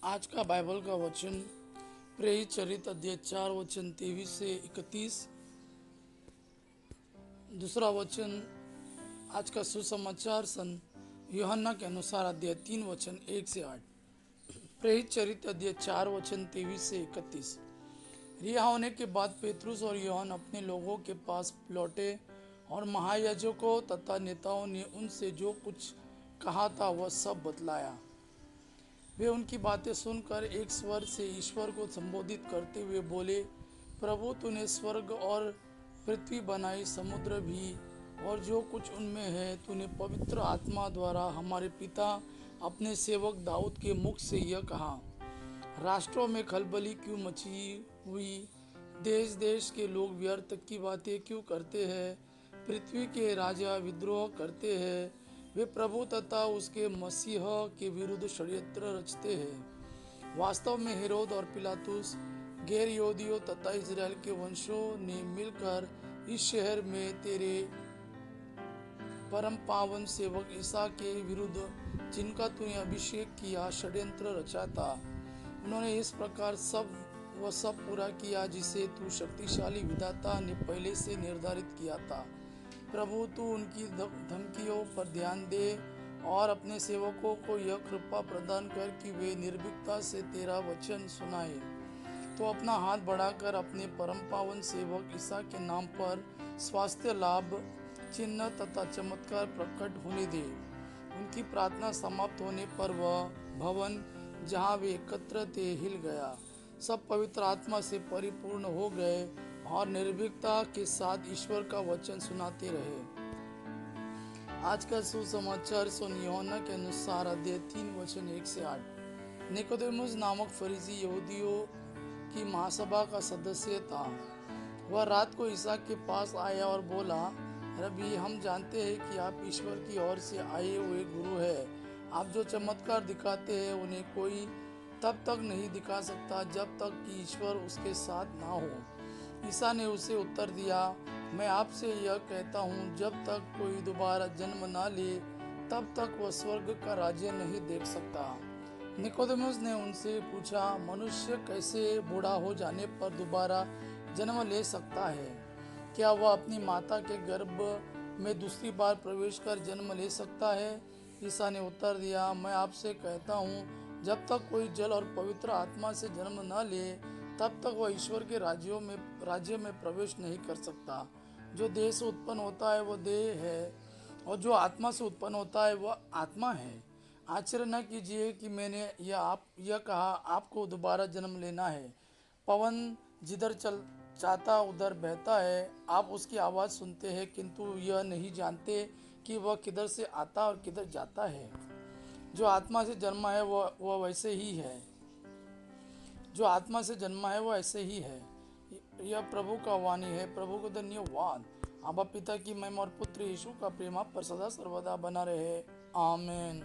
आज का बाइबल का वचन प्रेरित चरित अध्याय 4 वचन 23 से 31। दूसरा वचन आज का सुसमाचार सन यूहन्ना के अनुसार अध्याय 3 वचन 1 से 8। प्रेरित चरित अध्याय 4 वचन 23 से 31। रिहा होने के बाद पेतरुस और यूहन्ना अपने लोगों के पास लौटे और महायाजकों तथा नेताओं ने उनसे जो कुछ कहा था वह सब बतलाया। वे उनकी बातें सुनकर एक स्वर से ईश्वर को संबोधित करते हुए बोले, प्रभु तूने स्वर्ग और पृथ्वी बनाई, समुद्र भी और जो कुछ उनमें है। तूने पवित्र आत्मा द्वारा हमारे पिता अपने सेवक दाऊद के मुख से यह कहा, राष्ट्रों में खलबली क्यों मची हुई, देश देश के लोग व्यर्थ की बातें क्यों करते हैं। पृथ्वी के राजा विद्रोह करते हैं, वे प्रभु तथा उसके मसीह के विरुद्ध षड्यंत्र रचते हैं। वास्तव में हेरोद और पिलातुस गैर यहूदियों तथा इजराइल के वंशों ने मिलकर इस शहर में तेरे परम पावन सेवक ईसा के विरुद्ध, जिनका तूने अभिषेक किया, षड्यंत्र रचा था। उन्होंने इस प्रकार सब पूरा किया जिसे तू शक्तिशाली विधाता ने पहले से निर्धारित किया था। प्रभु तू उनकी धमकियों पर ध्यान दे और अपने सेवकों को यह कृपा प्रदान कर कि वे निर्भीकता से तेरा वचन सुनाए। तो अपना हाथ बढ़ाकर अपने परम पावन सेवक ईसा के नाम पर स्वास्थ्य लाभ, चिन्ह तथा चमत्कार प्रकट होने दे। उनकी प्रार्थना समाप्त होने पर वह भवन जहाँ वे एकत्र थे हिल गया। सब पवित्र आत्मा से परिपूर्ण हो गए और निर्भीकता के साथ ईश्वर का वचन सुनाते रहे। आज का सुसमाचार सन यूहन्ना के अनुसार अध्याय 3 वचन 1 से 8। निकोदेमुस नामक फरीसी यहूदियों की महासभा का सदस्य था। वह रात को ईसा के पास आया और बोला, रबी, हम जानते हैं कि आप ईश्वर की ओर से आए हुए गुरु हैं। आप जो चमत्कार दिखाते हैं उन्हें कोई तब तक नहीं दिखा सकता जब तक कि ईश्वर उसके साथ ना हो। ईसा ने उसे उत्तर दिया, मैं आपसे यह कहता हूँ, जब तक कोई दोबारा जन्म ना ले तब तक वह स्वर्ग का राज्य नहीं देख सकता। निकोदेमुस ने उनसे पूछा, मनुष्य कैसे बूढ़ा हो जाने पर दोबारा जन्म ले सकता है? क्या वह अपनी माता के गर्भ में दूसरी बार प्रवेश कर जन्म ले सकता है? ईसा ने उत्तर दिया, मैं आपसे कहता हूँ, जब तक कोई जल और पवित्र आत्मा से जन्म न ले तब तक वह ईश्वर के राज्य में प्रवेश नहीं कर सकता। जो देह से उत्पन्न होता है वह देह है, और जो आत्मा से उत्पन्न होता है वह आत्मा है। आश्चर्य न कीजिए कि मैंने यह कहा, आपको दोबारा जन्म लेना है। पवन जिधर चल चाहता उधर बहता है, आप उसकी आवाज़ सुनते हैं किंतु यह नहीं जानते कि वह किधर से आता और किधर जाता है। जो आत्मा से जन्मा है वह वैसे ही है। जो आत्मा से जन्मा है वह ऐसे ही है। यह प्रभु का वाणी है। प्रभु को धन्यवाद। आबा पिता की महिमा और पुत्र यीशु का प्रेम आप पर सदा सर्वदा बना रहे। आमीन।